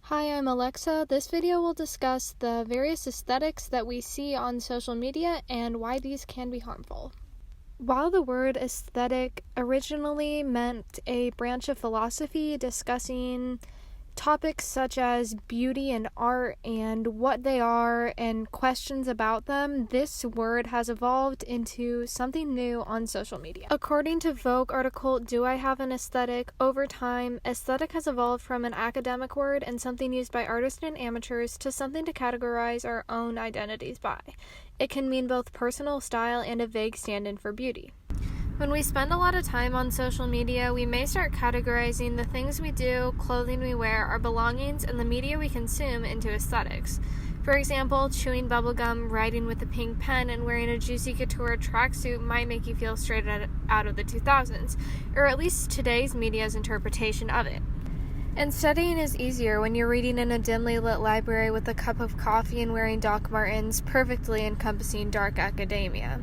Hi, I'm Alexa. This video will discuss the various aesthetics that we see on social media and why these can be harmful. While the word aesthetic originally meant a branch of philosophy discussing topics such as beauty and art and what they are and questions about them, this word has evolved into something new on social media. According to Vogue article, Do I Have an Aesthetic? Over time, aesthetic has evolved from an academic word and something used by artists and amateurs to something to categorize our own identities by. It can mean both personal style and a vague stand-in for beauty. When we spend a lot of time on social media, we may start categorizing the things we do, clothing we wear, our belongings, and the media we consume into aesthetics. For example, chewing bubblegum, writing with a pink pen, and wearing a juicy couture tracksuit might make you feel straight out of the 2000s, or at least today's media's interpretation of it. And studying is easier when you're reading in a dimly lit library with a cup of coffee and wearing Doc Martens, perfectly encompassing dark academia.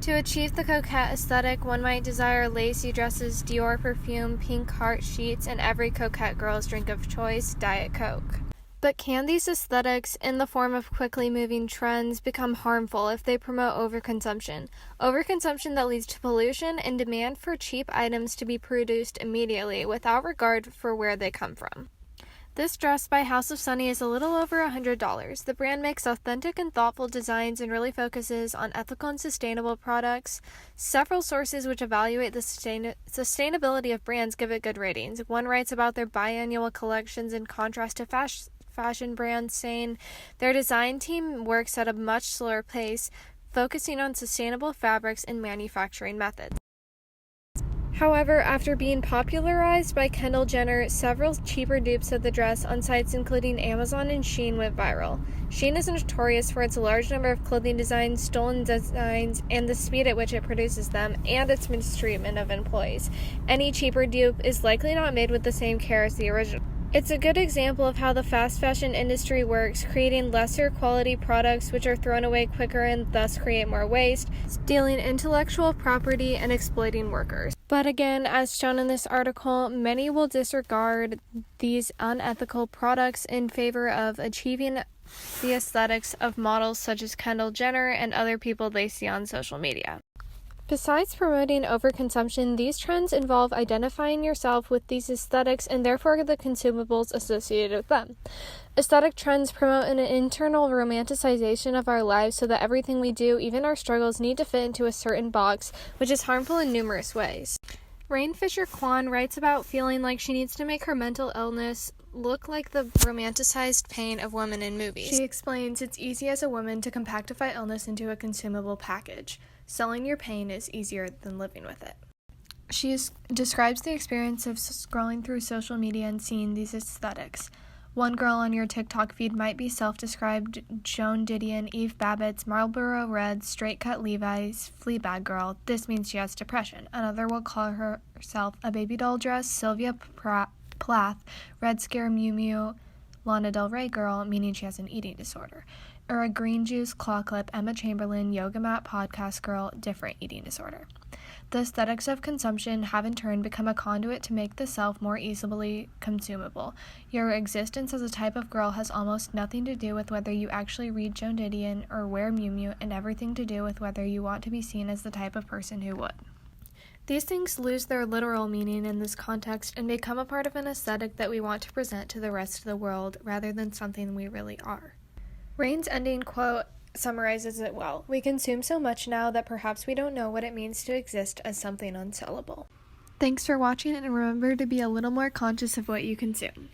To achieve the coquette aesthetic, one might desire lacy dresses, Dior perfume, pink heart sheets, and every coquette girl's drink of choice, Diet Coke. But can these aesthetics, in the form of quickly moving trends, become harmful if they promote overconsumption? Overconsumption that leads to pollution and demand for cheap items to be produced immediately without regard for where they come from. This dress by House of Sunny is a little over $100. The brand makes authentic and thoughtful designs and really focuses on ethical and sustainable products. Several sources which evaluate the sustainability of brands give it good ratings. One writes about their biannual collections in contrast to fashion brands, saying their design team works at a much slower pace, focusing on sustainable fabrics and manufacturing methods. However, after being popularized by Kendall Jenner, several cheaper dupes of the dress on sites including Amazon and Shein went viral. Shein is notorious for its large number of clothing designs, stolen designs, and the speed at which it produces them, and its mistreatment of employees. Any cheaper dupe is likely not made with the same care as the original. It's a good example of how the fast fashion industry works, creating lesser quality products which are thrown away quicker and thus create more waste, stealing intellectual property and exploiting workers. But again, as shown in this article, many will disregard these unethical products in favor of achieving the aesthetics of models such as Kendall Jenner and other people they see on social media. Besides promoting overconsumption, these trends involve identifying yourself with these aesthetics and therefore the consumables associated with them. Aesthetic trends promote an internal romanticization of our lives so that everything we do, even our struggles, need to fit into a certain box, which is harmful in numerous ways. Rain Fisher Kwan writes about feeling like she needs to make her mental illness look like the romanticized pain of women in movies. She explains it's easy as a woman to compactify illness into a consumable package. Selling your pain is easier than living with it. She describes the experience of scrolling through social media and seeing these aesthetics. One girl on your TikTok feed might be self-described Joan Didion, Eve Babbitt's, Marlboro Red, Straight Cut Levi's, Fleabag Girl. This means she has depression. Another will call herself a baby doll dress, Sylvia Plath, Red Scare Mew Mew, Lana Del Rey Girl, meaning she has an eating disorder. Or a green juice claw clip, Emma Chamberlain, Yoga Mat Podcast Girl, different eating disorder. The aesthetics of consumption have in turn become a conduit to make the self more easily consumable. Your existence as a type of girl has almost nothing to do with whether you actually read Joan Didion or wear Mew Mew, and everything to do with whether you want to be seen as the type of person who would. These things lose their literal meaning in this context and become a part of an aesthetic that we want to present to the rest of the world rather than something we really are. Rain's ending quote summarizes it well. We consume so much now that perhaps we don't know what it means to exist as something unsellable. Thanks for watching, and remember to be a little more conscious of what you consume.